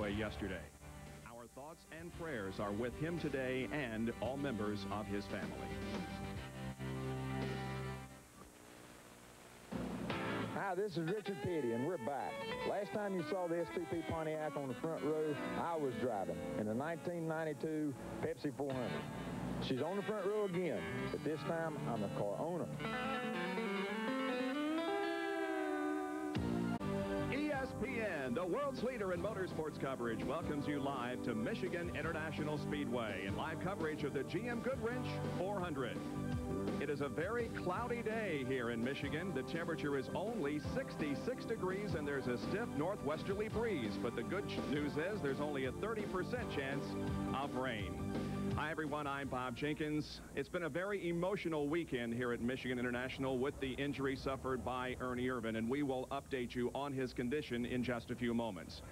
Speedway yesterday. Our thoughts and prayers are with him today and all members of his family. Hi, this is Richard Petty, and we're back. Last time you saw the STP Pontiac on the front row, I was driving in the 1992 Pepsi 400. She's on the front row again, but this time I'm the car owner. ESPN, the world's leader in motorsports coverage, welcomes you live to Michigan International Speedway and live coverage of the GM Goodwrench 400. It is a very cloudy day here in Michigan. The temperature is only 66 degrees and there's a stiff northwesterly breeze. But the good news is there's only a 30% chance of rain. Hi, everyone. I'm Bob Jenkins. It's been a very emotional weekend here at Michigan International with the injury suffered by Ernie Irvan, and we will update you on his condition in just a few moments.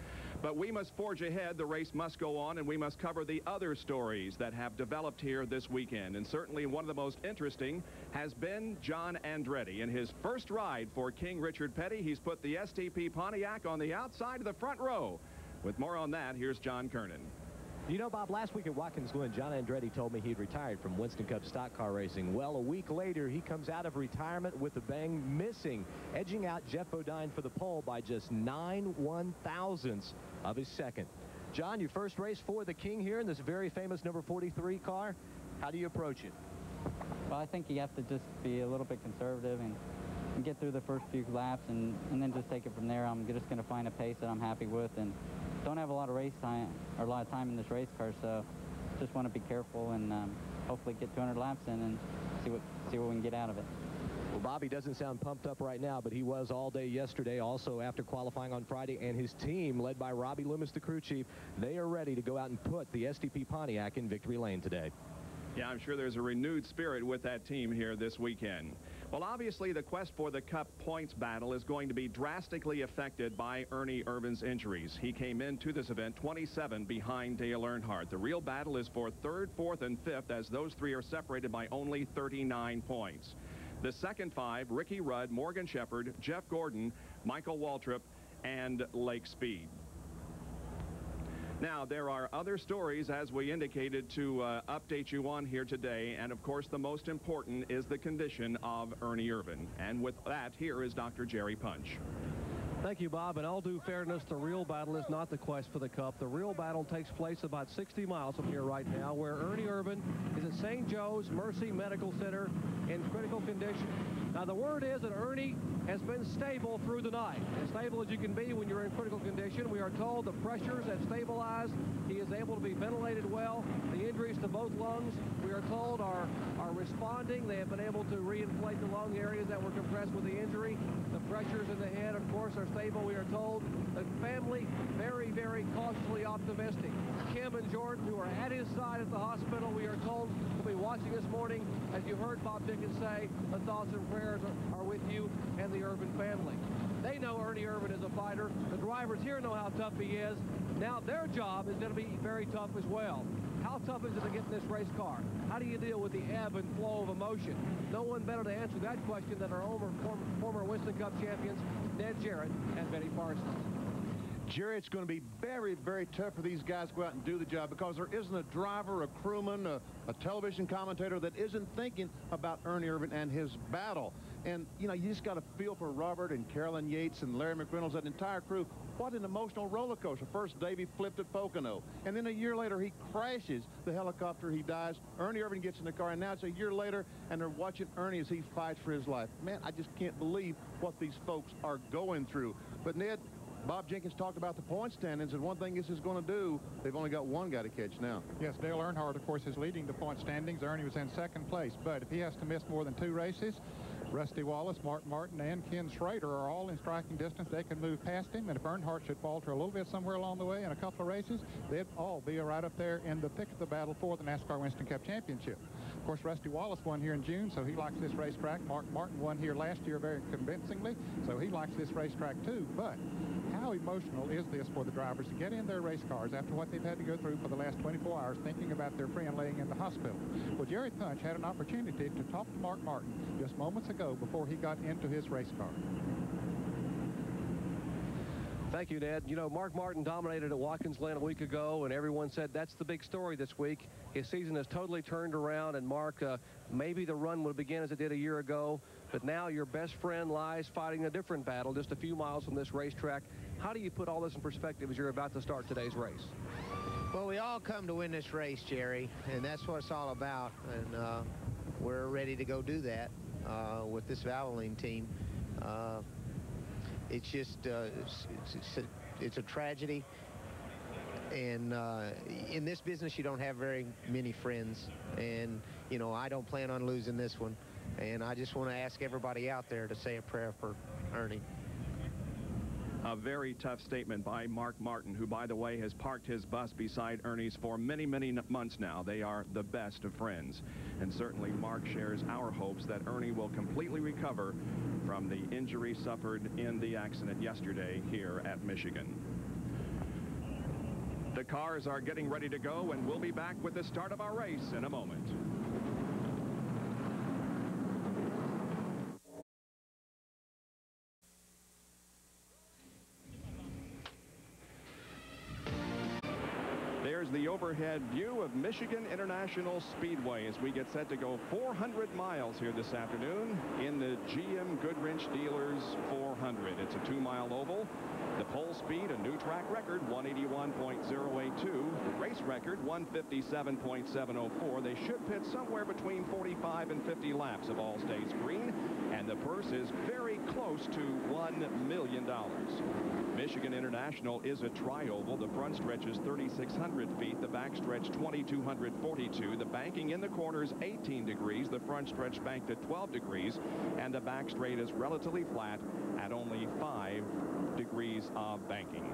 But we must forge ahead. The race must go on, and we must cover the other stories that have developed here this weekend. And certainly one of the most interesting has been John Andretti. In his first ride for King Richard Petty, he's put the STP Pontiac on the outside of the front row. With more on that, here's John Kernan. You know, Bob, last week at Watkins Glen, John Andretti told me he'd retired from Winston Cup stock car racing. Well, a week later, he comes out of retirement with a bang, missing, edging out Jeff Bodine for the pole by just 9 1/1000ths of his second. John, your first race for the King here in this very famous number 43 car. How do you approach it? Well, I think you have to just be a little bit conservative and get through the first few laps and then just take it from there. I'm just going to find a pace that I'm happy with, and don't have a lot of race time or a lot of time in this race car, so just want to be careful and hopefully get 200 laps in and see what we can get out of it. Well, Bobby doesn't sound pumped up right now, but he was all day yesterday, also after qualifying on Friday, and his team, led by Robbie Loomis, the crew chief, they are ready to go out and put the STP Pontiac in victory lane today. Yeah, I'm sure there's a renewed spirit with that team here this weekend. Well, obviously, the quest for the Cup points battle is going to be drastically affected by Ernie Irvan's injuries. He came into this event 27 behind Dale Earnhardt. The real battle is for 3rd, 4th, and 5th, as those three are separated by only 39 points. The second 5, Ricky Rudd, Morgan Shepherd, Jeff Gordon, Michael Waltrip, and Lake Speed. Now, there are other stories, as we indicated, to update you on here today. And, of course, the most important is the condition of Ernie Irvan. And with that, here is Dr. Jerry Punch. Thank you, Bob. In all due fairness, the real battle is not the quest for the Cup. The real battle takes place about 60 miles from here right now, where Ernie Irvan is at St. Joe's Mercy Medical Center in critical condition. Now, the word is that Ernie has been stable through the night. As stable as you can be when you're in critical condition. We are told the pressures have stabilized. He is able to be ventilated well. The injuries to both lungs, we are told, are responding. They have been able to reinflate the lung areas that were compressed with the injury. The pressures in the head, of course, are stable, we are told. The family, very, very cautiously optimistic. Kim and Jordan, who are at his side at the hospital, we are told, will be watching this morning. As you heard Bob Dickens say, the thoughts and prayers are with you and the Irvan family. They know Ernie Irvan is a fighter. The drivers here know how tough he is. Now their job is going to be very tough as well. How tough is it to get in this race car? How do you deal with the ebb and flow of emotion? No one better to answer that question than our former Winston Cup champions, Dale Jarrett and Benny Parsons. Jerry, it's going to be very, very tough for these guys to go out and do the job because there isn't a driver, a crewman, a television commentator that isn't thinking about Ernie Irvan and his battle. And, you know, you just got to feel for Robert and Carolyn Yates and Larry McReynolds, that entire crew. What an emotional roller coaster. First, Davey flipped at Pocono. And then a year later, he crashes the helicopter. He dies. Ernie Irvan gets in the car. And now it's a year later, and they're watching Ernie as he fights for his life. Man, I just can't believe what these folks are going through. But, Ned, Bob Jenkins talked about the point standings, and one thing this is going to do, they've only got one guy to catch now. Yes, Dale Earnhardt, of course, is leading the point standings. Ernie was in 2nd place. But if he has to miss more than 2 races, Rusty Wallace, Mark Martin, and Ken Schrader are all in striking distance. They can move past him, and if Earnhardt should falter a little bit somewhere along the way in a couple of races, they'd all be right up there in the thick of the battle for the NASCAR Winston Cup Championship. Of course, Rusty Wallace won here in June, so he likes this racetrack. Mark Martin won here last year very convincingly, so he likes this racetrack too. But how emotional is this for the drivers to get in their race cars after what they've had to go through for the last 24 hours thinking about their friend laying in the hospital? Well, Jerry Punch had an opportunity to talk to Mark Martin just moments ago before he got into his race car. Thank you, Ned. You know, Mark Martin dominated at Watkins Glen a week ago, and everyone said that's the big story this week. His season has totally turned around, and Mark, maybe the run would begin as it did a year ago, but now your best friend lies fighting a different battle just a few miles from this racetrack. How do you put all this in perspective as you're about to start today's race? Well, we all come to win this race, Jerry, and that's what it's all about, and we're ready to go do that with this Valvoline team. It's just, it's a tragedy. And in this business, you don't have very many friends. And, you know, I don't plan on losing this one. And I just want to ask everybody out there to say a prayer for Ernie. A very tough statement by Mark Martin, who, by the way, has parked his bus beside Ernie's for many, many months now. They are the best of friends. And certainly Mark shares our hopes that Ernie will completely recover from the injury suffered in the accident yesterday here at Michigan. The cars are getting ready to go, and we'll be back with the start of our race in a moment. There's the overhead view of Michigan International Speedway as we get set to go 400 miles here this afternoon in the GM Goodwrench Dealers 400. It's a 2-mile oval. The pole speed, a new track record, 181.082. The race record, 157.704. They should pit somewhere between 45 and 50 laps of all states green, and the purse is very close to $1 million. Michigan International is a tri-oval. The front stretch is 3,600 feet. The back stretch 2,242. The banking in the corners 18 degrees. The front stretch banked at 12 degrees. And the back straight is relatively flat at only 5 degrees of banking.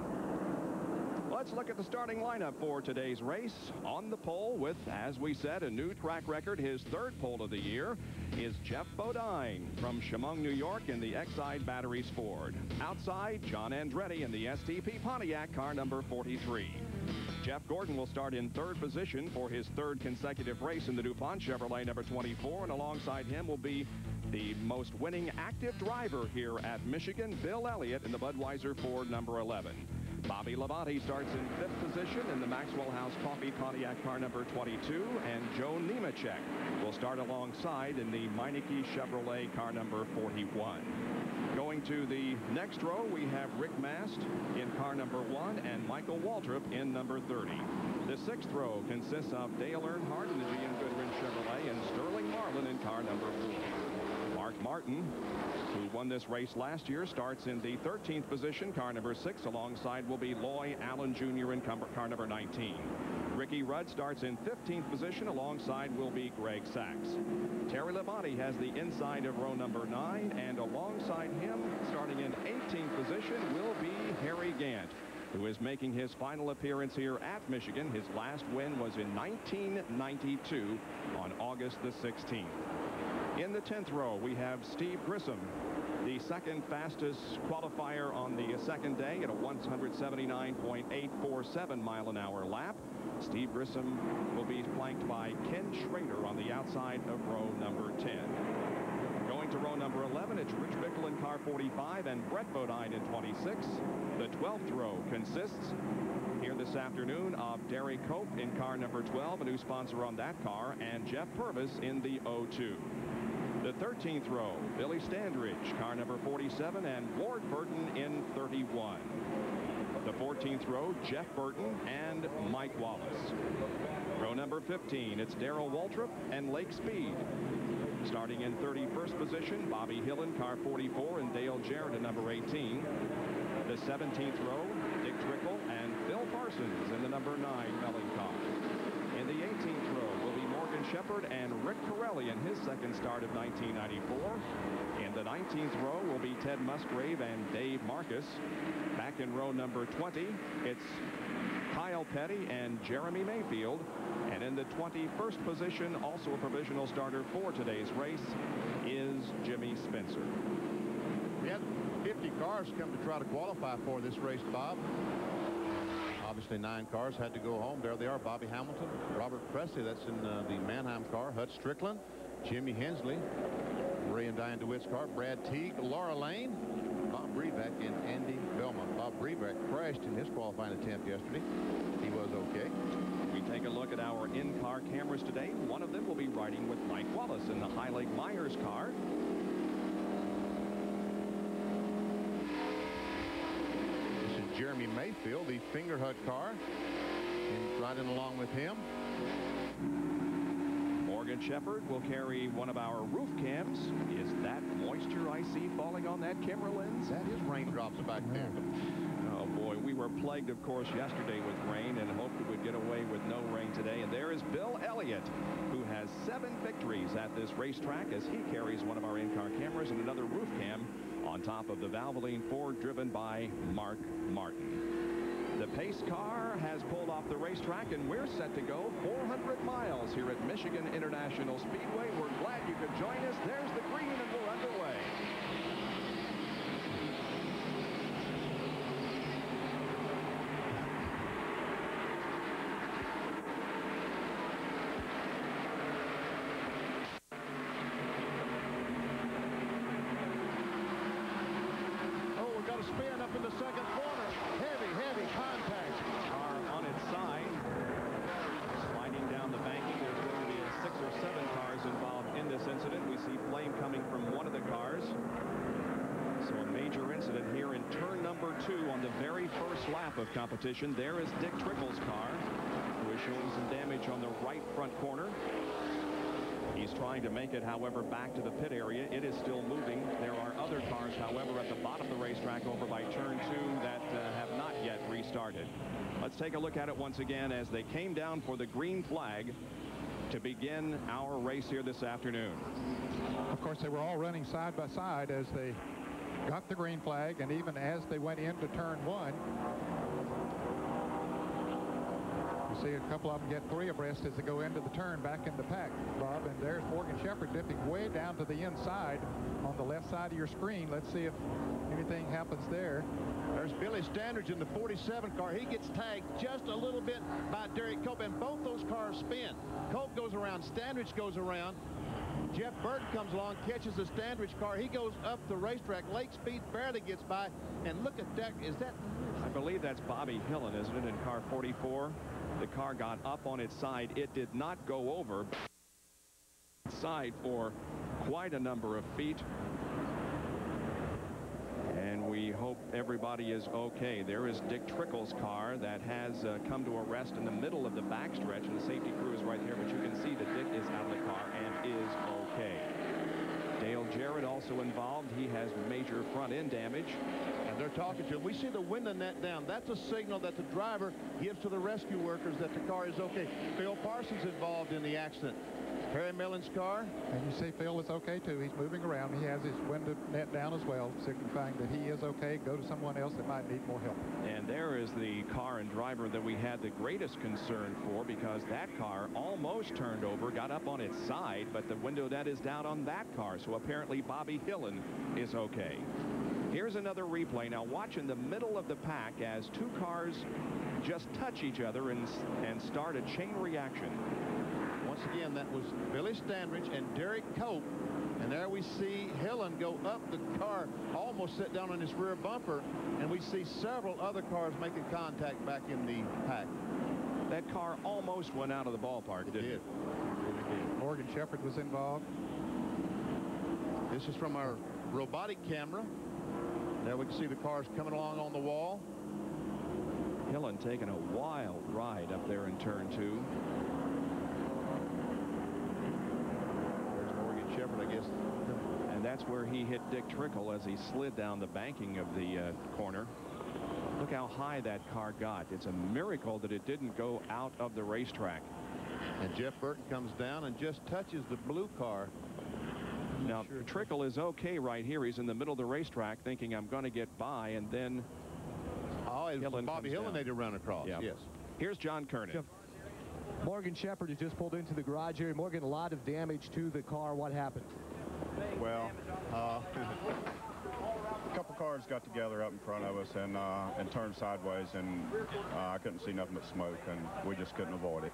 Let's look at the starting lineup for today's race. On the pole with, as we said, a new track record, his third pole of the year, is Jeff Bodine from Chemung, New York in the Exide Batteries Ford. Outside, John Andretti in the STP Pontiac, car number 43. Jeff Gordon will start in third position for his third consecutive race in the DuPont Chevrolet number 24, and alongside him will be the most winning active driver here at Michigan, Bill Elliott, in the Budweiser Ford number 11. Bobby LABONTE starts in fifth position in the Maxwell House Coffee Pontiac car number 22, and Joe Nemechek will start alongside in the Meineke Chevrolet car number 41. Going to the next row, we have Rick Mast in car number 1 and Michael Waltrip in number 30. The sixth row consists of Dale Earnhardt in the GM Goodwrench Chevrolet and Sterling Marlin in car number 4. Mark Martin, who won this race last year, starts in the 13th position, car number 6. Alongside will be Loy Allen Jr. in car number 19. Ricky Rudd starts in 15th position. Alongside will be Greg Sachs. Terry Labonte has the inside of row number 9, and alongside him, starting in 18th position, will be Harry Gant, who is making his final appearance here at Michigan. His last win was in 1992 on August the 16th. In the 10th row, we have Steve Grissom, the second fastest qualifier on the second day at a 179.847 mile-an-hour lap. Steve Grissom will be flanked by Ken Schrader on the outside of row number 10. Going to row number 11, it's Rich Bickle in car 45 and Brett Bodine in 26. The 12th row consists here this afternoon of Derek Cope in car number 12, a new sponsor on that car, and Jeff Purvis in the 02. The 13th row, Billy Standridge, car number 47, and Ward Burton in 31. The 14th row, Jeff Burton and Mike Wallace. Row number 15, it's Darrell Waltrip and Lake Speed. Starting in 31st position, Bobby Hillin, car 44, and Dale Jarrett in number 18. The 17th row, Dick Trickle and Phil Parsons in the number 9 Mellon car. In the 18th row will be Morgan Shepherd and Rick Carelli in his second start of 1994. In the 19th row will be Ted Musgrave and Dave Marcus. Back in row number 20, it's Kyle Petty and Jeremy Mayfield. And in the 21st position, also a provisional starter for today's race, is Jimmy Spencer. We had 50 cars come to try to qualify for this race, Bob. Obviously 9 cars had to go home. There they are, Bobby Hamilton, Robert Presley, that's in the Mannheim car, Hut Strickland, Jimmy Hensley, Ray and Diane DeWitt's car, Brad Teague, Laura Lane, Bob Brebeck, and Andy Belmont. Bob Brebeck Trebek crashed in his qualifying attempt yesterday. He was okay. We take a look at our in-car cameras today. One of them will be riding with Mike Wallace in the Heilig Myers car. This is Jeremy Mayfield, the Fingerhut car, and riding along with him. Morgan Shepherd will carry one of our roof cams. Is that moisture I see falling on that camera lens? That is raindrops back there. Oh boy, we were plagued, of course, yesterday with rain and hoped we would get away with no rain today. And there is Bill Elliott, who has 7 victories at this racetrack as he carries one of our in-car cameras and another roof cam on top of the Valvoline Ford driven by Mark Martin. The pace car has pulled off the racetrack, and we're set to go 400 miles here at Michigan International Speedway. We're glad you could join us. There's the green, and we're underway. Oh, we've got a spin up in the second corner. Heavy contact. Car on its side, sliding down the banking. There's going to be 6 or 7 cars involved in this incident. We see flame coming from one of the cars. So a major incident here in turn number 2 on the very first lap of competition. There is Dick Trickle's car, who is showing some damage on the right front corner. He's trying to make it, however, back to the pit area. It is still moving. There are other cars, however, at the bottom of the racetrack over by turn 2 that have not yet restarted. Let's take a look at it once again as they came down for the green flag to begin our race here this afternoon. Of course, they were all running side by side as they got the green flag, and even as they went into turn 1. You see a couple of them get 3 abreast as they go into the turn back in the pack, Bob. And there's Morgan Shepherd dipping way down to the inside on the left side of your screen. Let's see if anything happens there. There's Billy Standridge in the 47 car. He gets tagged just a little bit by Derek Cope, and both those cars spin. Cope goes around, Standridge goes around. Jeff Burton comes along, catches the Standridge car. He goes up the racetrack. Lake Speed barely gets by. And look at that. Is that? I believe that's Bobby Hillin, isn't it, in car 44? The car got up on its side. It did not go over side for quite a number of feet. And we hope everybody is okay. There is Dick Trickle's car that has come to a rest in the middle of the backstretch, and the safety crew is right there, but you can see that Dick is out of the car and is okay. Dale Jarrett also involved. He has major front end damage. And they're talking to him. We see the window net down. That's a signal that the driver gives to the rescue workers that the car is okay. Phil Parsons involved in the accident. Harry Millen's car. And you see Phil is okay too. He's moving around. He has his window net down as well, signifying that he is okay. Go to someone else that might need more help. And there is the car and driver that we had the greatest concern for, because that car almost turned over, got up on its side, but the window net is down on that car. So apparently Bobby Hillin is okay. Here's another replay. Now watch in the middle of the pack as 2 cars just touch each other and start a chain reaction. Once again, that was Billy Standridge and Derek Cope. And there we see Hillin go up the car, almost sit down on his rear bumper. And we see several other cars making contact back in the pack. That car almost went out of the ballpark, didn't it? Really did. Morgan Shepherd was involved. This is from our robotic camera. There we can see the cars coming along on the wall. Hillin taking a wild ride up there in turn 2. There's Morgan Shepherd, I guess. And that's where he hit Dick Trickle as he slid down the banking of the corner. Look how high that car got. It's a miracle that it didn't go out of the racetrack. And Jeff Burton comes down and just touches the blue car. Now, Trickle is okay right here. He's in the middle of the racetrack thinking, I'm going to get by, and then it was Bobby Hillin they run across. Yeah. Yes. Here's John Kernan. Morgan Shepherd has just pulled into the garage area. Morgan, a lot of damage to the car. What happened? Well, a couple cars got together up in front of us and turned sideways, and I couldn't see nothing but smoke, and we just couldn't avoid it.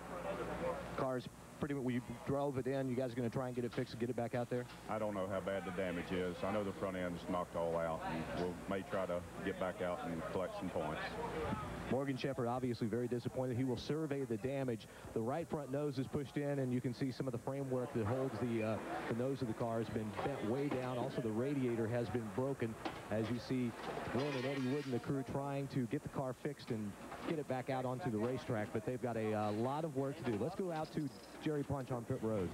Cars pretty much, we drove it in. You guys are going to try and get it fixed and get it back out there? I don't know how bad the damage is. I know the front end is knocked all out, and we may try to get back out and collect some points. Morgan Shepherd obviously very disappointed. He will survey the damage. The right front nose is pushed in, and you can see some of the framework that holds the nose of the car has been bent way down. Also, the radiator has been broken. As you see, Lynn and Eddie Wood and the crew trying to get the car fixed and get it back out onto the racetrack, but they've got a lot of work to do. Let's go out to Jerry Punch on pit road.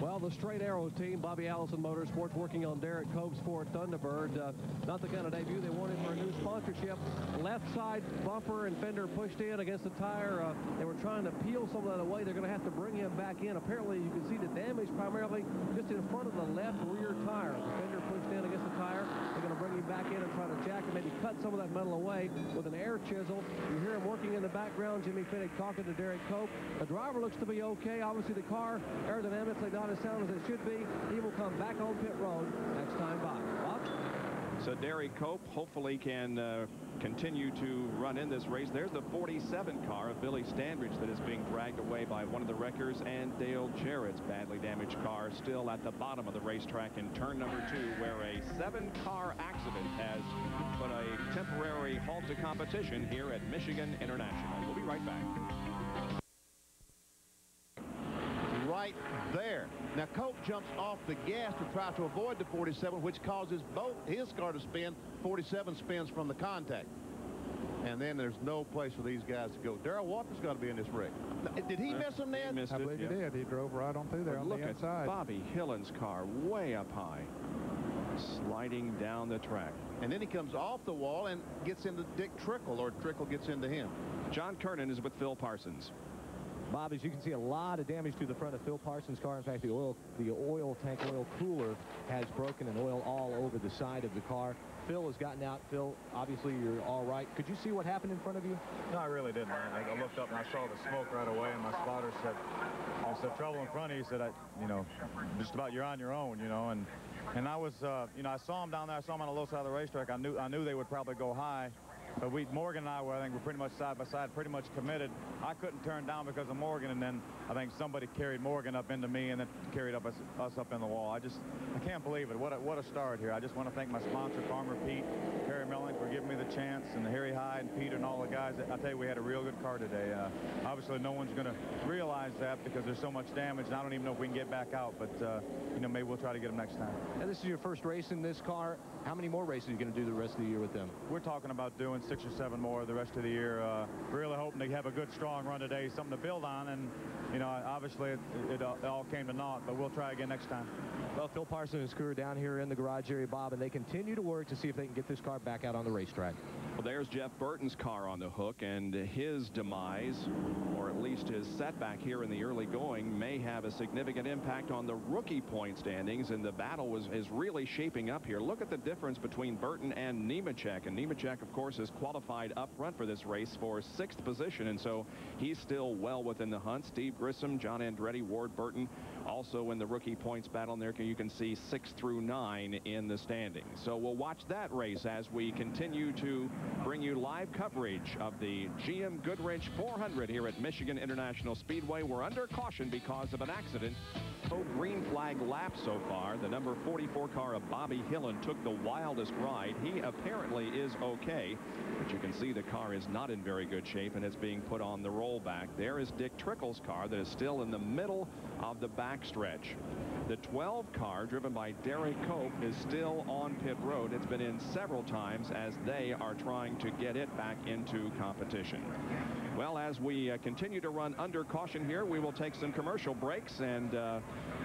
Well, the Straight Arrow team, Bobby Allison Motorsports, working on Derek Cope's Ford Thunderbird. Not the kind of debut they wanted for a new sponsorship. Left side bumper and fender pushed in against the tire. They were trying to peel some of that away. They're going to have to bring him back in. Apparently, you can see the damage primarily just in front of the left rear tire. The fender pushed in against the tire. They're going to bring him back in and try to jack him, maybe cut some of that metal away with an air chisel. You hear him working in the background. Jimmy Finnick talking to Derek Cope. The driver looks to be okay. Obviously, the car aerodynamically not as sound as it should be. He will come back on pit road next time by. Bob? So Derek Cope hopefully can continue to run in this race. There's the 47 car of Billy Standridge that is being dragged away by one of the wreckers, and Dale Jarrett's badly damaged car still at the bottom of the racetrack in turn number 2, where a 7-car accident has put a temporary halt to competition here at Michigan International. We'll be right back. Right there. Now, Cope jumps off the gas to try to avoid the 47, which causes both his car to spin. 47 spins from the contact. And then there's no place for these guys to go. Darrell Walker's got to be in this wreck. Did he miss him, Ned? I believe he did. He drove right on through there on the inside. Look at Bobby Hillin's car way up high, sliding down the track. And then he comes off the wall and gets into Dick Trickle, or Trickle gets into him. John Kernan is with Phil Parsons. Bob, as you can see, a lot of damage to the front of Phil Parsons' car. In fact, the oil tank oil cooler has broken and oil all over the side of the car. Phil has gotten out. Phil, obviously, you're all right. Could you see what happened in front of you? No, I really didn't. I looked up and I saw the smoke right away, and my spotter said, trouble in front of you. He said, just about you're on your own, and I was, I saw him down there. I saw him on the low side of the racetrack. I knew they would probably go high. But Morgan and I were, I think, we're pretty much side by side, pretty much committed. I couldn't turn down because of Morgan, and then I think somebody carried Morgan up into me and then carried up us up in the wall. I can't believe it. What a start here. I just want to thank my sponsor, Farmer Pete, Perry Milling, for giving me the chance, and Harry Hyde and Peter and all the guys. I tell you, we had a real good car today. Obviously, no one's going to realize that because there's so much damage, and I don't even know if we can get back out, but, maybe we'll try to get them next time. And this is your first race in this car. How many more races are you going to do the rest of the year with them? We're talking about doing 6 or 7 more the rest of the year. Really hoping to have a good, strong run today, something to build on, and, obviously it all came to naught, but we'll try again next time. Well, Phil Parsons and his crew are down here in the garage area, Bob, and they continue to work to see if they can get this car back out on the racetrack. Well, there's Jeff Burton's car on the hook, and his demise, or at least his setback here in the early going, may have a significant impact on the rookie point standings, and the battle is really shaping up here. Look at the difference between Burton and Nemechek, and Nemechek, of course, is qualified up front for this race for 6th position, and so he's still well within the hunt. Steve Grissom, John Andretti, Ward Burton, also in the rookie points battle. There you can see 6 through 9 in the standings. So we'll watch that race as we continue to bring you live coverage of the GM Goodwrench 400 here at Michigan International Speedway. We're under caution because of an accident. No green flag lap so far. The number 44 car of Bobby Hillin took the wildest ride. He apparently is okay, but you can see the car is not in very good shape and it's being put on the rollback. There is Dick Trickle's car that is still in the middle of the backstretch. The 12 car driven by Derek Cope is still on pit road. It's been in several times as they are trying to get it back into competition. Well, as we continue to run under caution here, we will take some commercial breaks and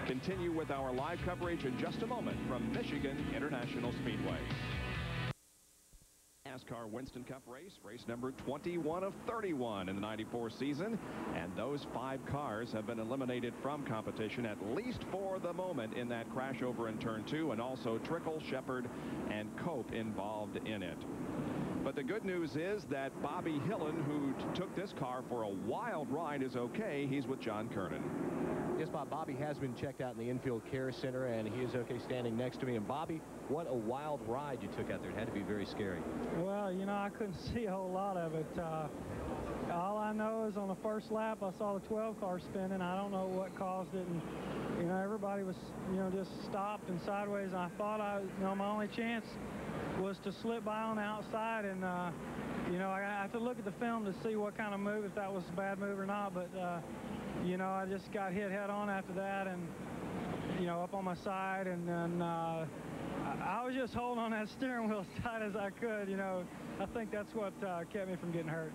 continue with our live coverage in just a moment from Michigan International Speedway. NASCAR Winston Cup race number 21 of 31 in the 94 season, and those 5 cars have been eliminated from competition, at least for the moment, in that crash over in turn 2, and also Trickle, Shepherd, and Cope involved in it. But the good news is that Bobby Hillin, who took this car for a wild ride, is okay. He's with John Kernan. Yes, Bob. Bobby has been checked out in the infield care center, and he is okay standing next to me. And Bobby, what a wild ride you took out there. It had to be very scary. Well, you know, I couldn't see a whole lot of it. All I know is on the first lap, I saw the 12 car spinning. I don't know what caused it. And, you know, everybody was, you know, just stopped and sideways. And I thought my only chance was to slip by on the outside. And, you know, I have to look at the film to see what kind of move, if that was a bad move or not. But, you know, I just got hit head on after that and, you know, up on my side. And then I was just holding on that steering wheel as tight as I could. You know, I think that's what kept me from getting hurt.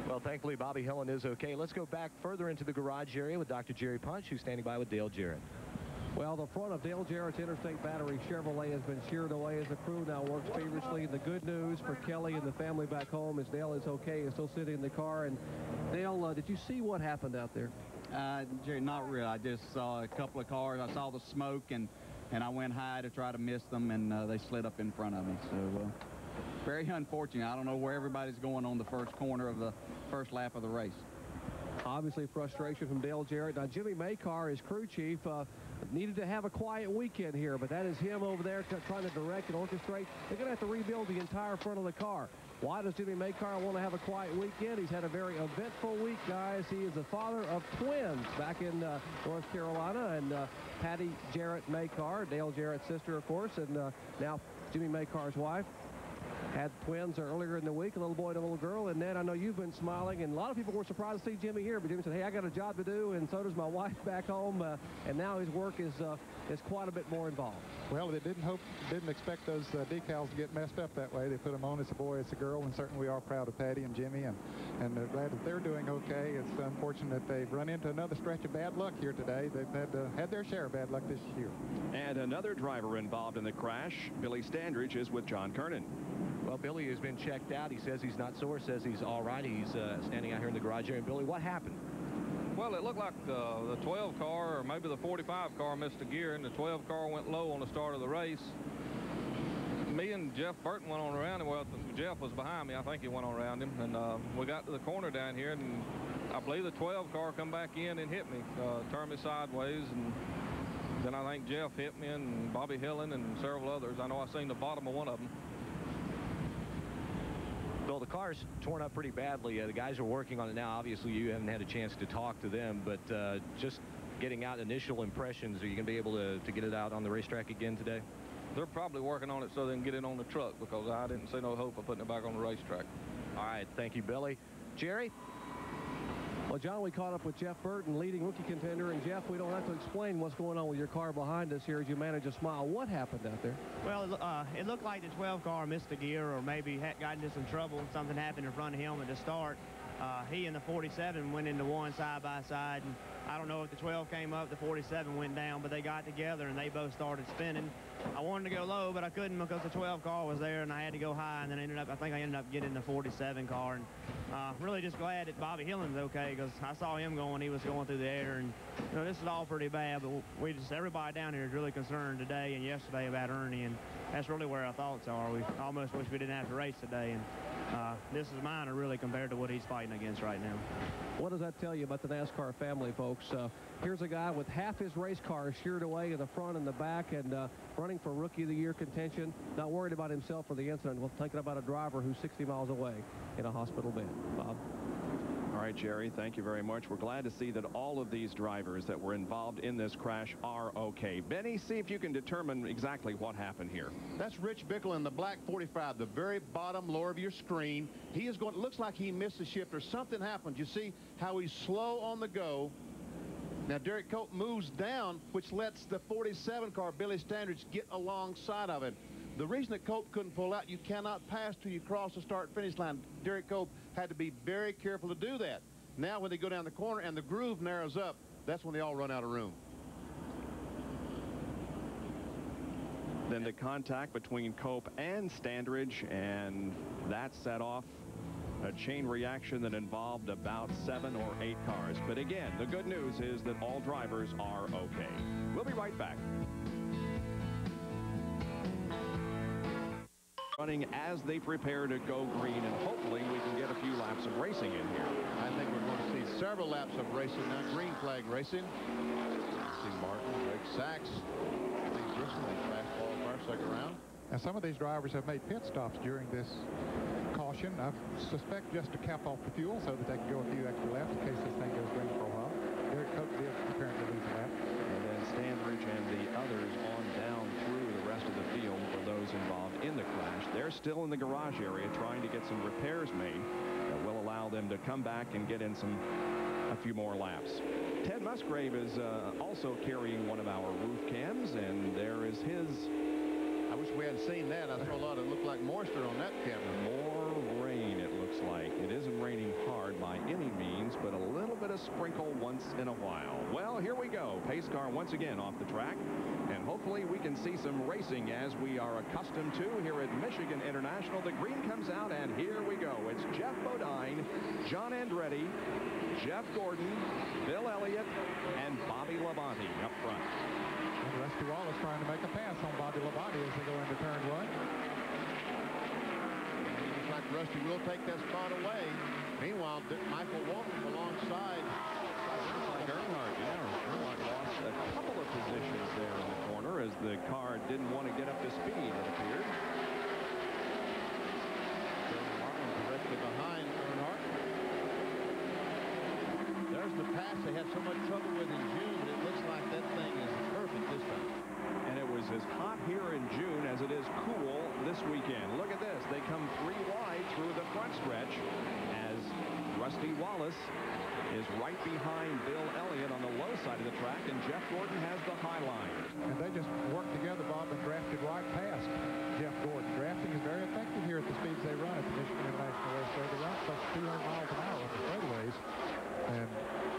Well, thankfully, Bobby Hillin is okay. Let's go back further into the garage area with Dr. Jerry Punch, who's standing by with Dale Jarrett. Well, the front of Dale Jarrett's Interstate Battery Chevrolet has been sheared away as the crew now works feverishly. The good news for Kelly and the family back home is Dale is okay and still sitting in the car. And Dale, did you see what happened out there? Jerry, not really. I just saw a couple of cars. I saw the smoke, and I went high to try to miss them, and they slid up in front of me. So very unfortunate. I don't know where everybody's going on the first corner of the first lap of the race. Obviously frustration from Dale Jarrett. Now Jimmy Maycar, his crew chief, needed to have a quiet weekend here, but that is him over there trying to direct and orchestrate. They're going to have to rebuild the entire front of the car. Why does Jimmy Maycar want to have a quiet weekend? He's had a very eventful week, guys. He is the father of twins back in North Carolina, and Patty Jarrett Maycar, Dale Jarrett's sister, of course, and now Jimmy Maycar's wife. Had twins earlier in the week, a little boy and a little girl. And Ned, I know you've been smiling, and a lot of people were surprised to see Jimmy here. But Jimmy said, hey, I got a job to do, and so does my wife back home. And now his work is quite a bit more involved. Well, they didn't expect those decals to get messed up that way. They put them on. It's a boy, it's a girl, and certainly we are proud of Patty and Jimmy, and they're glad that they're doing okay. It's unfortunate that they've run into another stretch of bad luck here today. They've had their share of bad luck this year. And another driver involved in the crash, Billy Standridge, is with John Kernan. Well, Billy has been checked out. He says he's not sore, says he's all right. He's standing out here in the garage area. And Billy, what happened? Well, it looked like the 12 car or maybe the 45 car missed a gear, and the 12 car went low on the start of the race. Me and Jeff Burton went on around him. Well, Jeff was behind me. I think he went on around him. And we got to the corner down here, and I believe the 12 car come back in and hit me, turned me sideways. And then I think Jeff hit me, and Bobby Hillin and several others. I know I seen the bottom of one of them. Well, the car's torn up pretty badly. The guys are working on it now. Obviously, you haven't had a chance to talk to them, but just getting out initial impressions, are you going to be able to get it out on the racetrack again today? They're probably working on it so they can get it on the truck, because I didn't see no hope of putting it back on the racetrack. All right, thank you, Billy. Jerry? Well, John, we caught up with Jeff Burton, leading rookie contender. And, Jeff, we don't have to explain what's going on with your car behind us here as you manage a smile. What happened out there? Well, it looked like the 12 car missed a gear or maybe had gotten into some trouble. Something happened in front of him at the start. He and the 47 went into one side by side. And I don't know if the 12 came up, the 47 went down, but they got together and they both started spinning. I wanted to go low, but I couldn't because the 12 car was there, and I had to go high. And then I think I ended up getting the 47 car. And really just glad that Bobby Hillin's okay, because I saw him going. He was going through the air, and you know, this is all pretty bad. But everybody down here is really concerned today and yesterday about Ernie, and that's really where our thoughts are. We almost wish we didn't have to race today, and this is minor really compared to what he's fighting against right now. What does that tell you about the NASCAR family, folks? Here's a guy with half his race car sheared away in the front and the back, and running for Rookie of the Year contention, not worried about himself or the incident. We're thinking about a driver who's 60 miles away in a hospital bed. Bob? All right, Jerry, thank you very much. We're glad to see that all of these drivers that were involved in this crash are okay. Benny, see if you can determine exactly what happened here. That's Rich Bickle in the black 45, the very bottom lower of your screen. He is going, looks like he missed a shifter. Something happened. You see how he's slow on the go. Now, Derek Cope moves down, which lets the 47 car, Billy Standridge, get alongside of it. The reason that Cope couldn't pull out, you cannot pass till you cross the start-finish line. Derek Cope had to be very careful to do that. Now, when they go down the corner and the groove narrows up, that's when they all run out of room. Then the contact between Cope and Standridge, and that set off a chain reaction that involved about 7 or 8 cars. But again, the good news is that all drivers are okay. We'll be right back. Running as they prepare to go green, and hopefully we can get a few laps of racing in here. I think we're going to see several laps of racing now. Green flag racing. See Martin, Greg Sachs, Lee Grissom, the fastball car, second round. And some of these drivers have made pit stops during this caution. I suspect just to cap off the fuel so that they can go a few extra laps in case this thing goes green for a while. Derek Cope did apparently lose a lap. And then Standridge and the others on down through the rest of the field for those involved in the crash. They're still in the garage area trying to get some repairs made that will allow them to come back and get in a few more laps. Ted Musgrave is also carrying one of our roof cams, and there is his. I wish we had seen that. I saw a lot of looked like moisture on that camera. More rain, it looks like. It isn't raining hard by any means, but a little bit of sprinkle once in a while. Well, here we go. Pace car once again off the track, and hopefully we can see some racing as we are accustomed to here at Michigan International. The green comes out, and here we go. It's Jeff Bodine, John Andretti, Jeff Gordon, Bill Elliott, and Bobby LABONTE up front. And Rusty Wallace trying to make a pass on Bobby LABONTE as they go into turn 1. Looks like Rusty will take that spot away. Meanwhile, Michael Waltrip alongside. Like Earnhardt, Earnhardt lost a couple of positions there in the corner as the car didn't want to get up to speed, it appeared. Directly behind Earnhardt. There's the pass they had so much trouble with in June, but it looks like that thing is perfect this time. And it was as hot here in June as it is cool this weekend. Look at this. They come 3 wide through the front stretch as Rusty Wallace is right behind Bill Elliott on the low side of the track, and Jeff Gordon has the high line. And they just worked together, Bob, and drafted right past Jeff Gordon. Drafting is very effective here at the speeds they run at the Michigan International Raceway. They run close to 200 miles an hour on the straightaways, and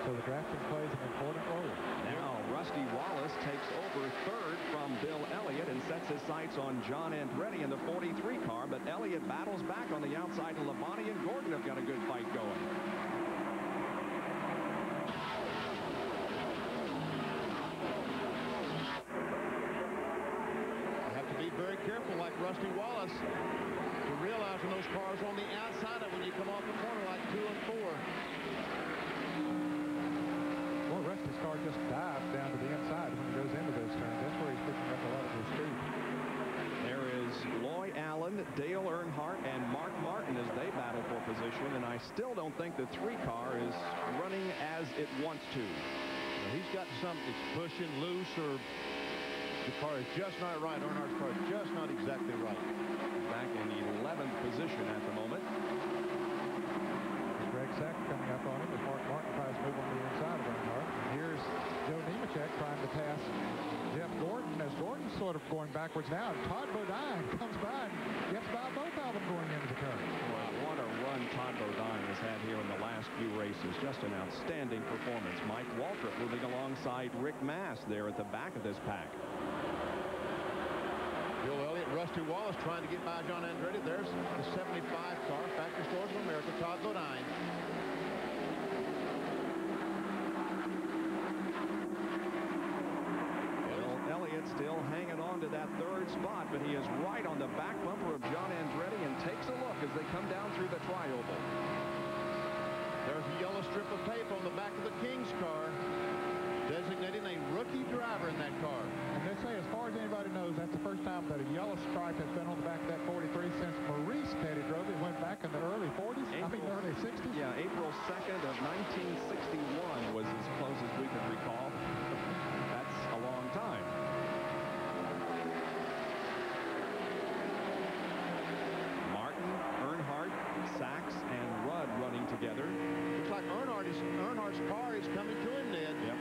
so the drafting plays an important role. Now Rusty Wallace takes over third from Bill Elliott and sets his sights on John Andretti in the 43 car, but Elliott battles back on the outside, and LABONTE and Gordon have got a good fight going. Very careful, like Rusty Wallace, to realize when those cars are on the outside of when you come off the corner like 2 and 4. Well, Rusty's car just dives down to the inside when he goes into those turns. That's where he's picking up a lot of his speed. There is Loy Allen, Dale Earnhardt, and Mark Martin as they battle for position, and I still don't think the 3 car is running as it wants to. Well, he's got something that's pushing loose, or the car is just not right. Earnhardt's car is just not exactly right. Back in 11th position at the moment. Greg Sack coming up on him as Mark Martin tries to move on the inside of Earnhardt. And here's Joe Nemechek trying to pass Jeff Gordon as Gordon's sort of going backwards now. And Todd Bodine comes by and gets by both of them going into the turn. Well, what a run Todd Bodine has had here in the last few races. Just an outstanding performance. Mike Waltrip moving alongside Rick Mass there at the back of this pack. Bill Elliott, Rusty Wallace trying to get by John Andretti. There's the 75 car, Factory Stores of America, Todd Bodine. Bill Elliott still hanging on to that 3rd spot, but he is right on the back bumper of John Andretti and takes a look as they come down through the tri-oval. There's a yellow strip of tape on the back of the King's car, designating a rookie driver in that car. And they say, as far as anybody knows, that's the first time that a yellow stripe has been on the back of that 43 since Maurice Petty drove it. Went back in the early 40s, the early 60s. Yeah, April 2nd of 1961 was as close as we could recall. That's a long time. Martin, Earnhardt, Sachs, and Rudd running together. Looks like Earnhardt's car is coming to him, Ned. Yep.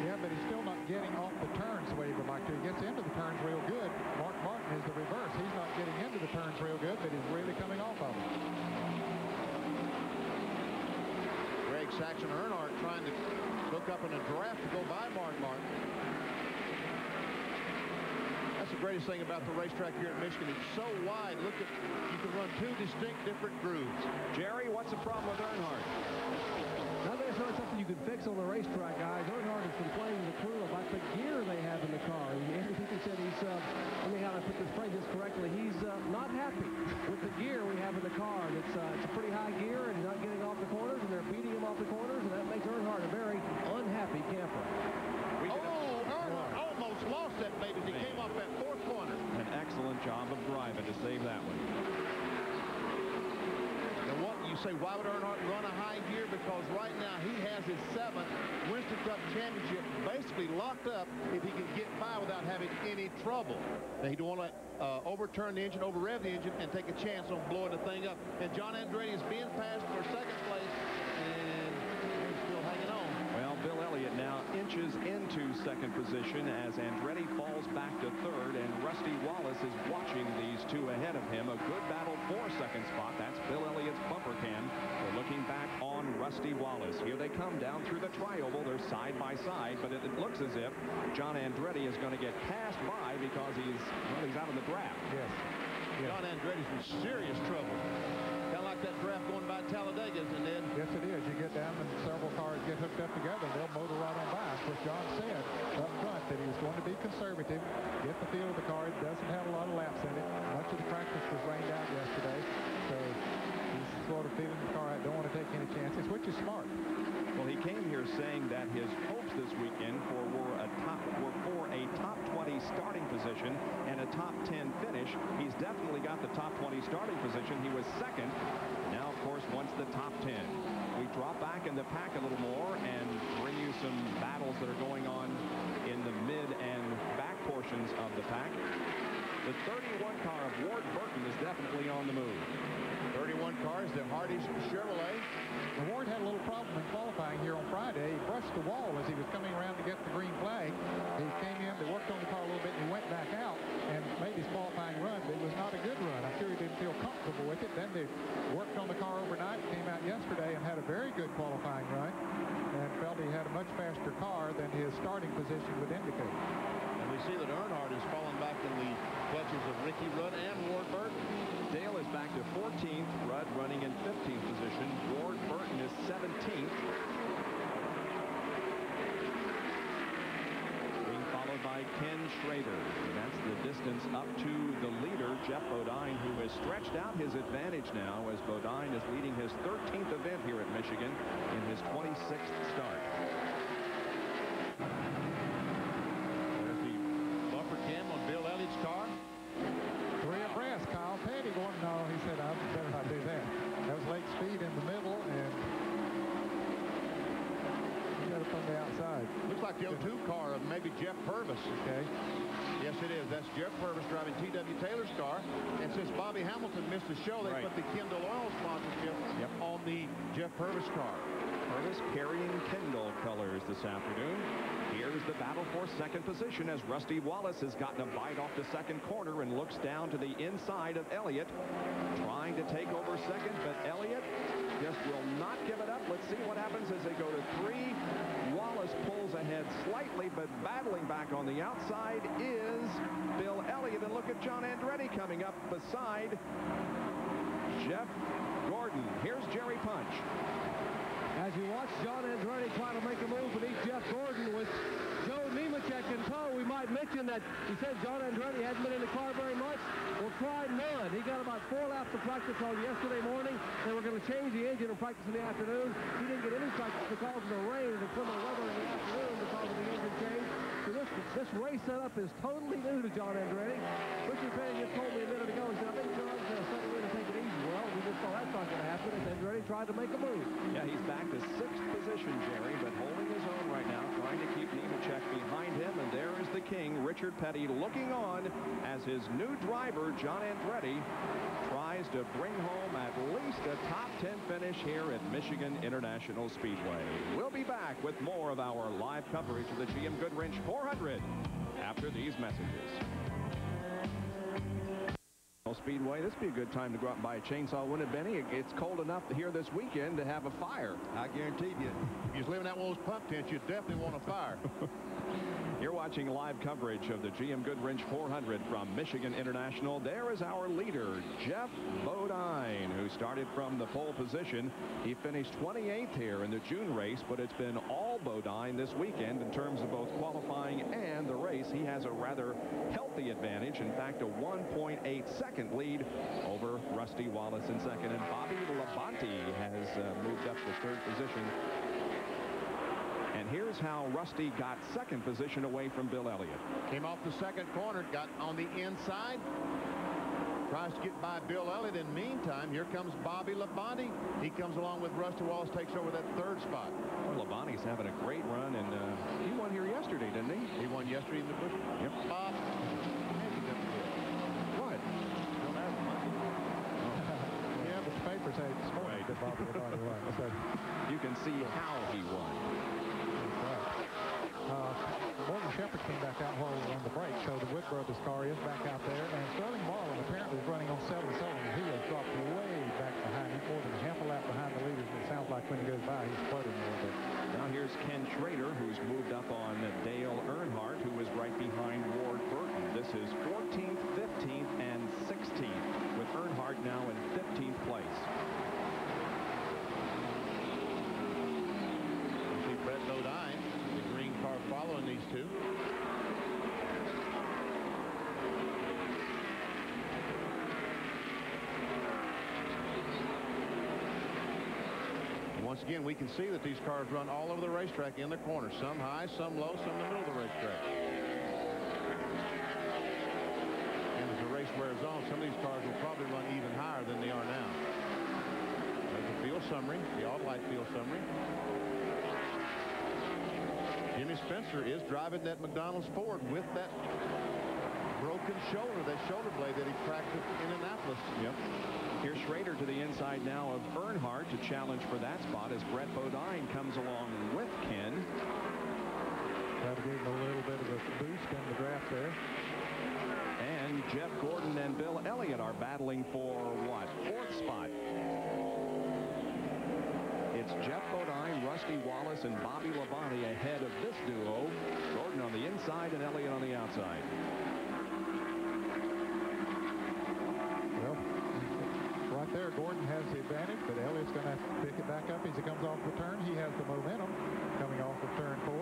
Yeah, but he's still not getting off the turns the way he would like to. He gets into the turns real good. Mark Martin is the reverse. He's not getting into the turns real good, but he's really coming off of them. Greg Saxon Earnhardt trying to look up in a draft to go by Mark Martin. That's the greatest thing about the racetrack here in Michigan. It's so wide. Look at, you can run 2 distinct different grooves. Jerry, what's the problem with Earnhardt? Not necessarily something you can fix on the racetrack, guys. Earnhardt is complaining to the crew about the gear they have in the car. Andy Hickey said he's, let me how to put this phrase correctly, he's not happy with the gear we have in the car. It's a pretty high gear, and he's not getting off the corners, and they're beating him off the corners, and that makes Earnhardt a very unhappy camper. Earnhardt almost lost that baby as he came off that 4th corner. An excellent job of driving to save that one. And what you say, why would Earnhardt run a high gear? Because right now he has his 7th Winston Cup championship basically locked up if he can get by without having any trouble. Now he don't want to overturn the engine, over-rev the engine, and take a chance on blowing the thing up. And John Andretti is being passed for 2nd place, and he's still hanging on. Well, Bill Elliott now inches into 2nd position as Andretti falls back to 3rd, and Rusty Wallace is watching these two ahead of him. A good battle for 2nd spot. That's Bill Elliott's bumper cam. We're looking back on Rusty Wallace. Here they come down through the tri-oval. They're side by side, but it looks as if John Andretti is going to get passed by because he's out in the draft. Yes. John Andretti's in serious trouble. Kind of like that draft going by Talladega's, and then... Yes, it is. You get down and several cars get hooked up together, they'll motor right on by. Of course, John said up front that he was going to be conservative, get the feel of the car. It doesn't have a lot of laps in it. Much of the practice was rained out yesterday, so he's sort of feeling the car out, don't want to take any chances, which is smart. Well, he came here saying that his hopes this weekend were for a top 20 starting position and a top 10 finish. He's definitely got the top 20 starting position. He was 2nd. Now, of course, wants the top 10. We drop back in the pack a little more and bring you some battles that are going on in the mid and back portions of the pack. The 31 car of Ward Burton is definitely on the move. 31 cars, the Hardy's Chevrolet. The Ward had a little problem in qualifying here on Friday. He brushed the wall as he was coming around to get the green flag. He came in, they worked on the car a little bit, and he went back out and made his qualifying run, but it was not a good run. I'm sure he didn't feel comfortable with it. Then they worked on the car overnight, came out yesterday and had a very good qualifying run, and felt he had a much faster car than his starting position would indicate. And we see that Earnhardt is falling back in the clutches of Ricky Rudd and Ward Burton. Dale is back to 14th. Rudd running in 15th position. Ward Burton is 17th. Being followed by Ken Schrader. And that's the distance up to the leader, Jeff Bodine, who has stretched out his advantage now as Bodine is leading his 13th event here at Michigan in his 26th start. There's the bumper cam on Bill Elliott's car. 3 abreast. Kyle Petty going, no, he said, I better not do that. That was late speed in the middle, and he got up on the outside. Looks like the 02 car of maybe Jeff Purvis. Okay. Yes, it is. That's Jeff Purvis driving T.W. Taylor's car. And since Bobby Hamilton missed the show, they put the Kendall Oil sponsorship on the Jeff Purvis car. Purvis carrying Kendall colors this afternoon. Here's the battle for 2nd position as Rusty Wallace has gotten a bite off the 2nd corner and looks down to the inside of Elliott, trying to take over 2nd, but Elliott just will not give it up. Let's see what happens as they go to 3. Wallace pulls ahead slightly, but battling back on the outside is Bill Elliott. And look at John Andretti coming up beside Jeff Gordon. Here's Jerry Punch. As you watch John Andretti try to make a move beneath Jeff Gordon with Joe Nemechek in tow, we might mention that he said John Andretti hadn't been in the car very much. Well, tried none. He got about 4 laps of practice on yesterday morning. They were going to change the engine and practice in the afternoon. He didn't get any practice because of the rain and inclement weather in the afternoon because of the engine change. So this race setup is totally new to John Andretti. Richard Petty just told me a minute ago, he said, I think John's going to settle in and take it easy. Well, we just saw that's not going to happen, and Andretti tried to make a move. Yeah, he's back to 6th position, Jerry, but holding his own right now, trying to keep Nemechek behind him, and there is the king, Richard Petty, looking on as his new driver, John Andretti, tries to bring home at least a top 10 finish here at Michigan International Speedway. We'll be back with more of our live coverage of the GM Goodwrench 400 after these messages. Speedway, this would be a good time to go out and buy a chainsaw, wouldn't it, Benny? It's cold enough here this weekend to have a fire. I guarantee you, if you was living out one of those pump tents, you'd definitely want a fire. You're watching live coverage of the GM Goodwrench 400 from Michigan International. There is our leader, Jeff Bodine, who started from the pole position. He finished 28th here in the June race, but it's been all Bodine this weekend in terms of both qualifying and the race. He has a rather healthy advantage. In fact, a 1.8-second lead over Rusty Wallace in 2nd. And Bobby LABONTE has moved up to 3rd position. And here's how Rusty got second position away from Bill Elliott. Came off the second corner, got on the inside. Tries to get by Bill Elliott. In the meantime, here comes Bobby LABONTE. He comes along with Rusty Wallace, takes over that third spot. Well, LABONTE's having a great run, and he won here yesterday, didn't he? He won yesterday in the Busch. Yep. What? Don't have money. Yeah, but the paper say this morning that Bobby LABONTE won. So you can see how he won. Morgan Shepherd came back out while we were on the break, so the Wood Brothers car is back out there, and Sterling Marlin apparently is running on 7 cylinders. He has dropped way back behind. He's more than half a lap behind the leaders, and it sounds like when he goes by, he's fluttering a little bit. Now here's Ken Schrader, who's moved up on Dale Earnhardt, who is right behind Ward Burton. This is 14th, 15th, and 16th, with Earnhardt now in 15th place. You see Brett Bodine, the green car following these two. Once again, we can see that these cars run all over the racetrack in the corners. Some high, some low, some in the middle of the racetrack. And as the race wears on, some of these cars will probably run even higher than they are now. There's the field summary, the all-light field summary. Jimmy Spencer is driving that McDonald's Ford with that broken shoulder, that shoulder blade that he practiced in Indianapolis. Yep. Here's Schrader to the inside now of Earnhardt to challenge for that spot as Brett Bodine comes along with Ken. Try to give him a little bit of a boost in the draft there. And Jeff Gordon and Bill Elliott are battling for what? 4th spot. It's Jeff Bodine, Rusty Wallace, and Bobby LABONTE ahead of this duo. Gordon on the inside and Elliott on the outside. Well, right there, Gordon has the advantage, but Elliott's going to have to pick it back up as he comes off the turn. He has the momentum coming off of turn 4.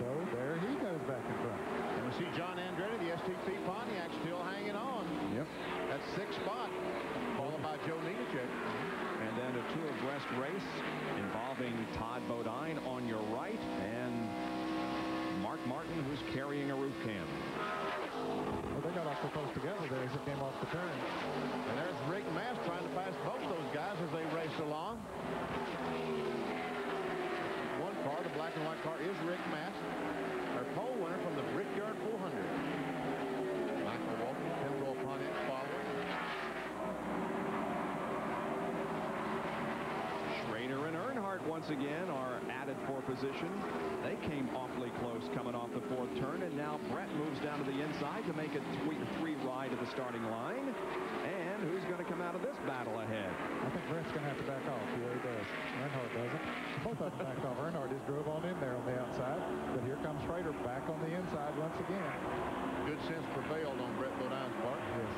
So there he goes back in front. And we see John Andretti, the STP Pontiac, still hanging on. Yep. That's 6th spot, followed by Joe Nemechek. And then a 2 abreast race involving Todd Bodine on your right and Mark Martin, who's carrying a roof cam. Well, they got off so close together there as it came off the turn. And there's Rick Mast trying to pass both those guys as they race along. One car, the black and white car, is Rick Mast, our pole winner from the Brickyard 400. Michael Walton, Pembroke Pontiac following. Schrader and Earnhardt once again are added for position. They came awfully close coming off the 4th turn, and now Brett moves down to the inside to make it 3 wide to the starting line. And who's going to come out of this battle ahead? I think Brett's going to have to back off. Yeah, he does. Earnhardt doesn't. Both of them backed off. Earnhardt just drove on in there on the outside, but here comes Schrader back on the inside once again. Good sense prevailed on Brett Bodine's part. Yes.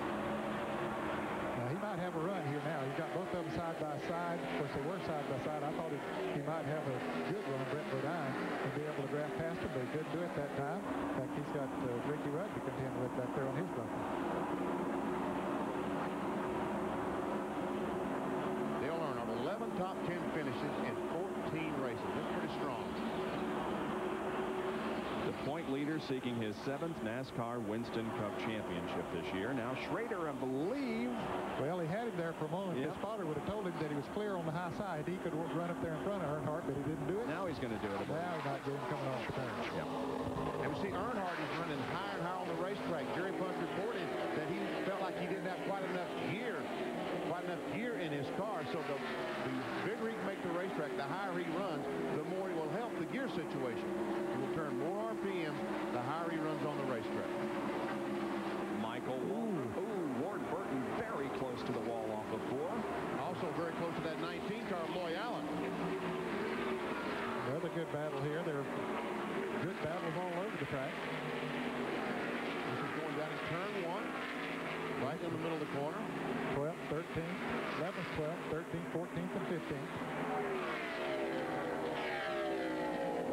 Now, he might have a run here now. He's got both of them side by side. Of course, they were side by side. I thought he might have a good run, Brett Bodine, and be able to grab past him, but he couldn't do it that time. In fact, he's got Ricky Rudd to contend with back there on his bumper. Dale Earnhardt, 11 top 10 finishes in 14 races. That's pretty strong. The point leader seeking his 7th NASCAR Winston Cup championship this year. Now Schrader, I believe. Well, he had him there for a moment. Yep. His spotter would have told him that he was clear on the high side. He could run up there in front of Earnhardt, but he didn't do it. Now he's going to do it. Now he's not getting coming off the turn. Yep. And we see Earnhardt is running higher and higher on the racetrack. Jerry Punch reported that he felt like he didn't have quite enough gear in his car. So the bigger he can make the racetrack, the higher he runs, the more he will help the gear situation. He will turn more RPM the higher he runs on the racetrack. Michael. Ward Burton very close to the wall off of 4. Also very close to that 19 car of Loy Allen. Another good battle here. There are good battles all over the track. This is going down in turn 1, right in the middle of the corner. 12th, 13th, 11th, 12th, 13th, 14th, and 15th.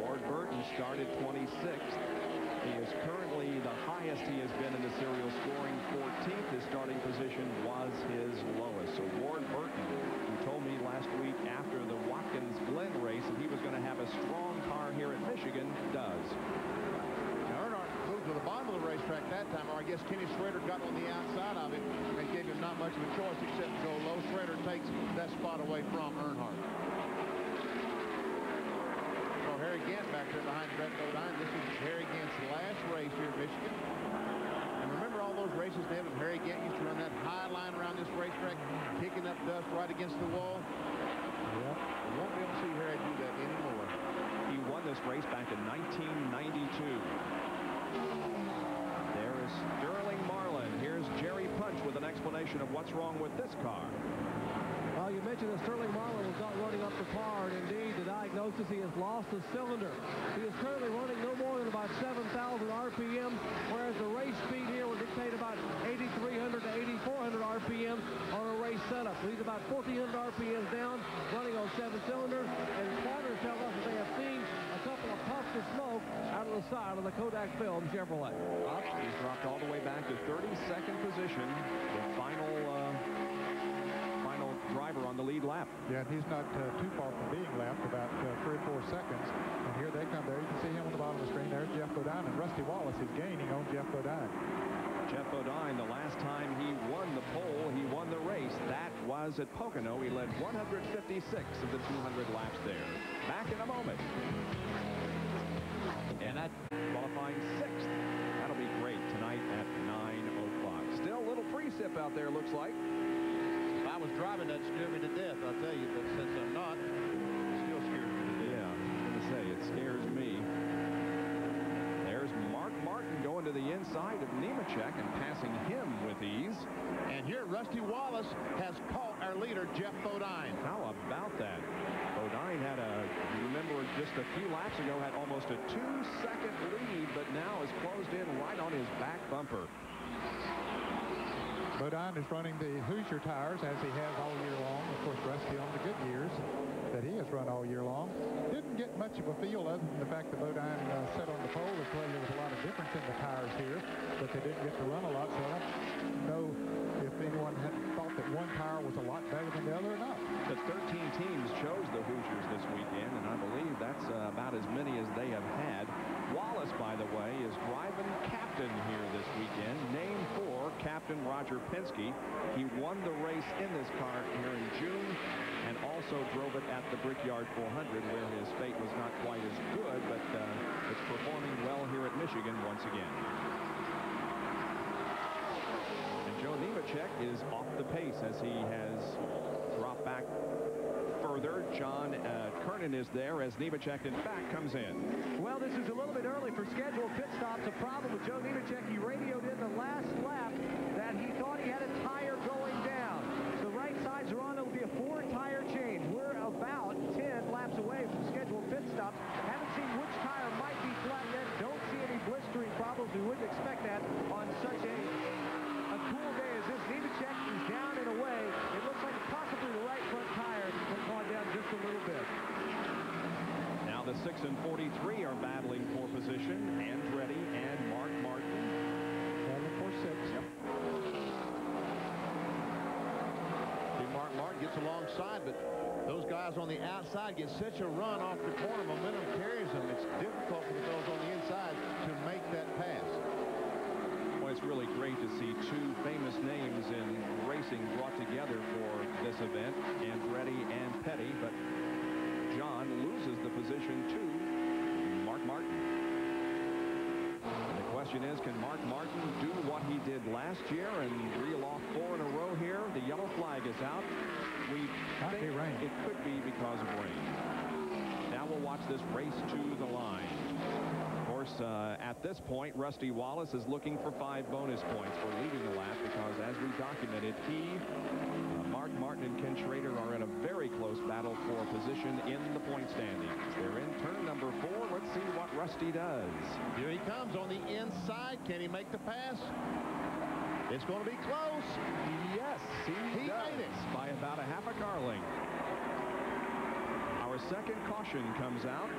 Ward Burton started 26th. He is currently the highest he has been in the serial scoring. 14th. His starting position was his lowest. So Ward Burton, who told me last week after the Watkins Glen race that he was going to have a strong car here at Michigan, guess Kenny Schrader got on the outside of him and gave him not much of a choice except to go low. Schrader takes that spot away from Earnhardt. So Harry Gant back there behind Brett Bodine. This is Harry Gant's last race here in Michigan. And remember all those races, David? Harry Gant used to run that high line around this racetrack, kicking up dust right against the wall. Yep. We won't be able to see Harry do that anymore. He won this race back in 1992. There is Sterling Marlin. Here's Jerry Punch with an explanation of what's wrong with this car. Well, you mentioned that Sterling Marlin was not running up to par, and indeed, the diagnosis, he has lost a cylinder. He is currently running no more than about 7,000 RPM, whereas the race speed here will dictate about 8,300 to 8,400 RPM on a race setup. So he's about 1,400 RPMs down, running on 7 cylinders, and spotters tell us that they have seen a couple of puffs of smoke out of the side of the Kodak film Chevrolet. He's dropped all the way back to 32nd position, the final driver on the lead lap. Yeah, and he's not too far from being lapped, about 3 or 4 seconds. And here they come there. You can see him on the bottom of the screen. There's Jeff Bodine, and Rusty Wallace is gaining on Jeff Bodine. Jeff Bodine, the last time he won the pole, he won the race. That was at Pocono. He led 156 of the 200 laps there. Back in a moment. And that qualifying 6th. That'll be great tonight at 9 o'clock. Still a little precip out there, looks like. If I was driving, that'd scare me to death, I'll tell you. But since I'm not, it still scares me to death. Yeah, I was going to say, it scares me. There's Mark Martin going to the inside of Nemechek and passing him with ease. And here, Rusty Wallace has caught our leader, Jeff Bodine. How about that? Bodine had you remember just a few laps ago, had almost a 2-second lead, but now is closed in right on his back bumper. Bodine is running the Hoosier tires as he has all year long. Of course, Rusty on the Goodyears that he has run all year long. Didn't get much of a feel other than the fact that Bodine sat on the pole. There was a lot of difference in the tires here, but they didn't get to run a lot, so I don't know if anyone had thought that one tire was a lot better than the other or not. The 13 teams chose the Hoosiers this weekend, and I believe that's about as many as they have had. Wallace, by the way, is driving captain here this weekend, named for Captain Roger Penske. He won the race in this car here in June and also drove it at the Brickyard 400, where his fate was not quite as good, but it's performing well here at Michigan once again. And Joe Nemechek is off the pace as he has dropped back further. John Kernan is there as Nemechek, in fact, comes in. Well, this is a little bit early for scheduled pit stops. A problem with Joe Nemechek. He radioed in the last lap that he thought he had a tire going down. The right sides are on. It will be a 4-tire change. We're about 10 laps away from scheduled pit stops. Haven't seen which tire might be flat yet. Don't see any blistering problems. We wouldn't expect that on such a cool day as this. Nemechek is down and away. It looks like possibly the right front tire has gone down just a little bit. Now the 6 and 43 are battling for position. Andretti and Mark Martin. 7-4-6. Yep. Mark Martin gets alongside, but those guys on the outside get such a run off the corner. Momentum carries them. It's difficult for those on the inside to make that pass. Well, it's really great to see two famous names in racing brought together for this event, Andretti and Petty, but John loses the position to Mark Martin. The question is, can Mark Martin do what he did last year and reel off 4 in a row here? The yellow flag is out. We think it could be because of rain. Now we'll watch this race to the line. Of course, at this point, Rusty Wallace is looking for 5 bonus points for leading the lap because, as we documented, Mark Martin and Ken Schrader are in a very close battle for position in the point standings. They're in turn number 4. Let's see what Rusty does. Here he comes on the inside. Can he make the pass? It's going to be close. Yes, he does, made it by about a half a car length. Our second caution comes out.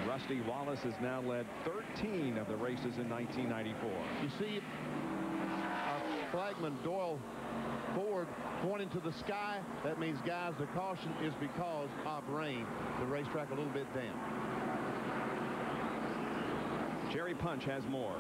Rusty Wallace has now led 13 of the races in 1994. You see our flagman Doyle Ford pointing to the sky. That means, guys, the caution is because of rain. The racetrack a little bit damp. Jerry Punch has more.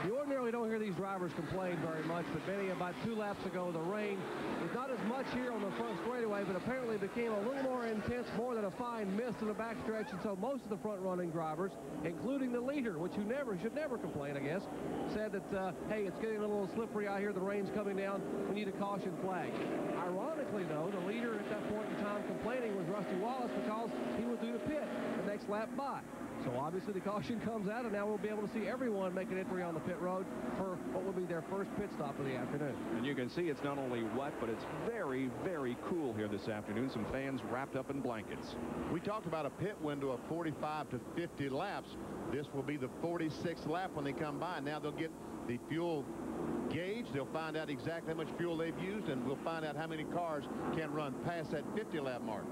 You ordinarily don't hear these drivers complain very much, but Benny, about 2 laps ago, the rain is not as much here on the front straightaway, but apparently became a little more intense, more than a fine mist in the backstretch, and so most of the front-running drivers, including the leader, which you should never complain, I guess, said that, hey, it's getting a little slippery out here, the rain's coming down, we need a caution flag. Ironically, though, the leader at that point in time complaining was Rusty Wallace because he was due to pit the next lap by. So obviously the caution comes out, and now we'll be able to see everyone make an entry on the pit road for what will be their first pit stop of the afternoon. And you can see it's not only wet, but it's very, very cool here this afternoon. Some fans wrapped up in blankets. We talked about a pit window of 45 to 50 laps. This will be the 46th lap when they come by. Now they'll get the fuel gauge. They'll find out exactly how much fuel they've used, and we'll find out how many cars can run past that 50-lap mark.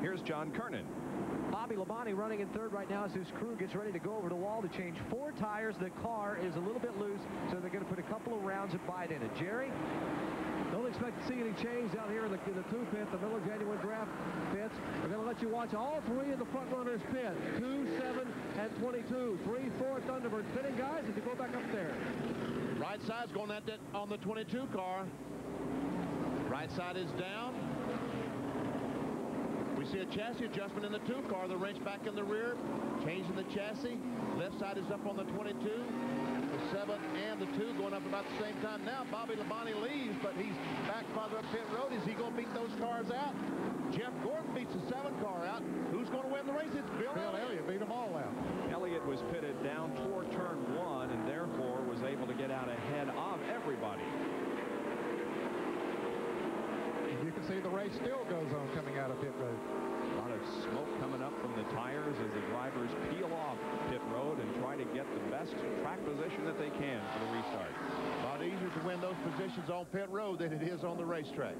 Here's John Kernan. Bobby LABONTE running in third right now as his crew gets ready to go over the wall to change 4 tires. The car is a little bit loose, so they're going to put a couple of rounds at BODINE. Jerry? Don't expect to see any change out here in the 2 pit, the Miller Genuine Draft pits. We're going to let you watch all 3 of the front runners pit. 2, 7, and 22. 3, 4 Thunderbirds pitting, guys, if you go back up there. Right side's going at that on the 22 car. Right side is down. We see a chassis adjustment in the 2 car. The wrench back in the rear, changing the chassis. Left side is up on the 22. The 7 and the 2 going up about the same time. Now Bobby LABONTE leaves, but he's back farther up pit road. Is he going to beat those cars out? Jeff Gordon beats the 7 car out. Who's going to win the race? It's Bill Elliott. Beat them all out. Elliott was pitted down toward turn 1 and therefore was able to get out ahead of everybody. You can see the race still goes on coming out of pit road. A lot of smoke coming up from the tires as the drivers peel off pit road and try to get the best track position that they can for the restart. A lot easier to win those positions on pit road than it is on the racetrack.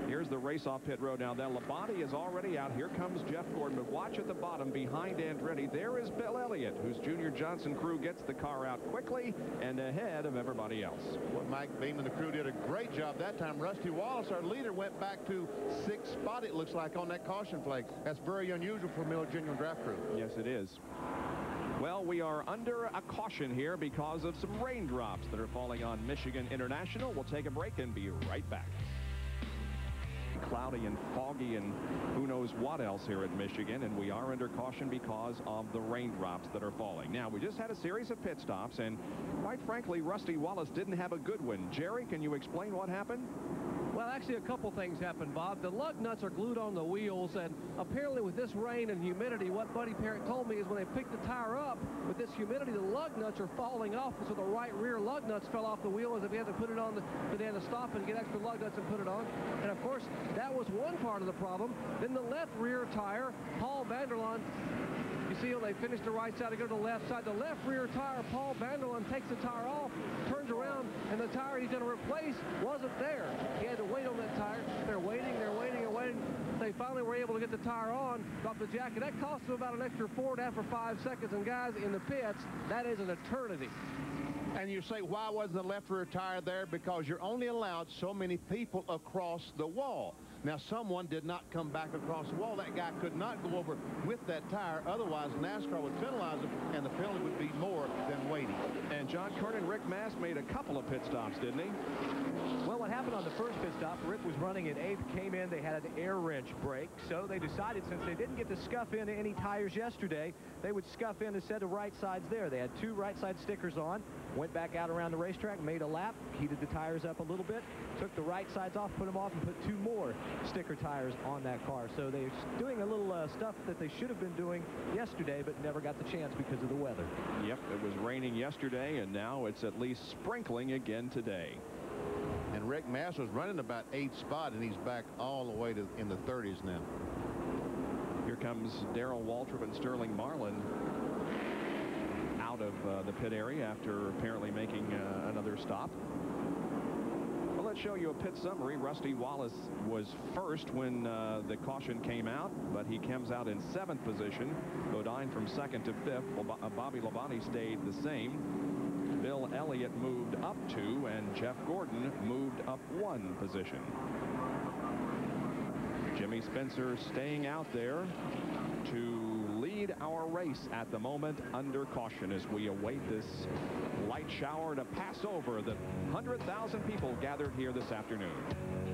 Here's the race off pit road now. Then LABONTE is already out. Here comes Jeff Gordon. But watch at the bottom behind Andretti. There is Bill Elliott, whose Junior Johnson crew gets the car out quickly and ahead of everybody else. Well, Mike Beam and the crew did a great job that time. Rusty Wallace, our leader, went back to 6th spot, it looks like, on that caution flag. That's very unusual for a Miller Genuine Draft crew. Yes, it is. Well, we are under a caution here because of some raindrops that are falling on Michigan International. We'll take a break and be right back. Cloudy and foggy and who knows what else here at Michigan, and we are under caution because of the raindrops that are falling. Now, we just had a series of pit stops, and quite frankly, Rusty Wallace didn't have a good one. Jerry, can you explain what happened? Well, actually, a couple things happened, Bob. The lug nuts are glued on the wheels, and apparently with this rain and humidity, what Buddy Parent told me is when they picked the tire up, with this humidity, the lug nuts are falling off, so the right rear lug nuts fell off the wheel as if he had to put it on, but they had to stop and get extra lug nuts and put it on. And, of course, that was one part of the problem. Then the left rear tire, Paul Vanderlaan, you see when they finish the right side, they go to the left side. The left rear tire, Paul Vanderlaan takes the tire off, turns around, and the tire he's going to replace wasn't there. He had to wait on that tire. They're waiting and waiting. They finally were able to get the tire on, got the jacket. That cost them about an extra 4.5 or 5 seconds. And guys, in the pits, that is an eternity. And you say, why wasn't the left rear tire there? Because you're only allowed so many people across the wall. Now, someone did not come back across the wall. That guy could not go over with that tire. Otherwise, NASCAR would penalize him, and the penalty would be more than waiting. And John Kernan, Rick Mast made a couple of pit stops, didn't he? Well, what happened on the first pit stop, Rick was running at 8th, came in, they had an air wrench break, so they decided since they didn't get to scuff into any tires yesterday, they would scuff in a set of right sides there. They had 2 right side stickers on, went back out around the racetrack, made a lap, heated the tires up a little bit, took the right sides off, put them off, and put 2 more sticker tires on that car. So they're doing a little stuff that they should have been doing yesterday, but never got the chance because of the weather. Yep, it was raining yesterday, and now it's at least sprinkling again today. And Rick Mast was running about 8th spot, and he's back all the way to in the 30s now. Here comes Darrell Waltrip and Sterling Marlin out of the pit area after apparently making another stop. Well, let's show you a pit summary. Rusty Wallace was first when the caution came out, but he comes out in 7th position. BODINE from 2nd to 5th. Bobby LABONTE stayed the same. Bill Elliott moved up 2, and Jeff Gordon moved up 1 position. Jimmy Spencer staying out there to lead our race at the moment under caution as we await this light shower to pass over the 100,000 people gathered here this afternoon.